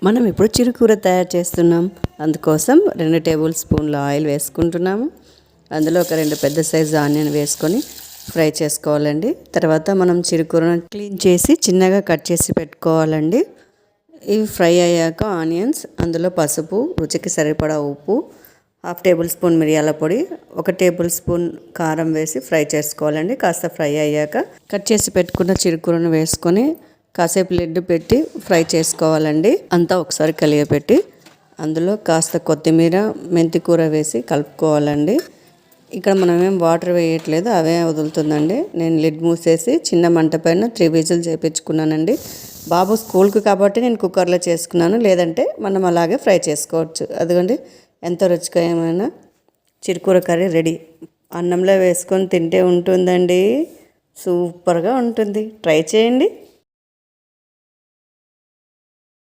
మనం ఇప్పుడు చిరుకూర తయారు చేస్తున్నాం. అందుకోసం 2 టేబుల్ స్పూన్ల ఆయిల్ వేసుకుంటున్నాము. అందులో ఒక 2 పెద్ద సైజు ఆనియన్ వేసుకొని ఫ్రై చేసుకోవాలండి. తర్వాత మనం చిరుకూరను క్లీన్ చేసి చిన్నగా కట్ చేసి పెట్టుకోవాలండి. ఇవి ఫ్రై అయ్యాక ఆనియన్స్, అందులో పసుపు, రుచికి సరిపడా ఉప్పు, 1/2 టేబుల్ స్పూన్ మిరియాల పొడి, 1 టేబుల్ స్పూన్ కారం వేసి ఫ్రై చేసుకోవాలండి. కాస్త ఫ్రై అయ్యాక కట్ చేసి పెట్టుకున్న చిరుకూరను వేసుకొని కాసేపు లిడ్ పెట్టి ఫ్రై చేసుకోవాలండి. అంతా ఒకసారి కలియపెట్టి అందులో కాస్త కొత్తిమీర, మెంతి కూర వేసి కలుపుకోవాలండి. ఇక్కడ మనం ఏం వాటర్ వేయట్లేదు, అవే వదులుతుందండి. నేను లిడ్ మూసేసి చిన్న మంట పైన 3 విజిల్ చేయించుకున్నానండి. బాబు స్కూల్కి కాబట్టి నేను కుక్కర్లో చేసుకున్నాను, లేదంటే మనం అలాగే ఫ్రై చేసుకోవచ్చు. అదిగోండి ఎంతో రుచికరమైన చిరుకూర కర్రీ రెడీ. అన్నంలో వేసుకొని తింటే ఉంటుందండి, సూపర్గా ఉంటుంది. ట్రై చేయండి.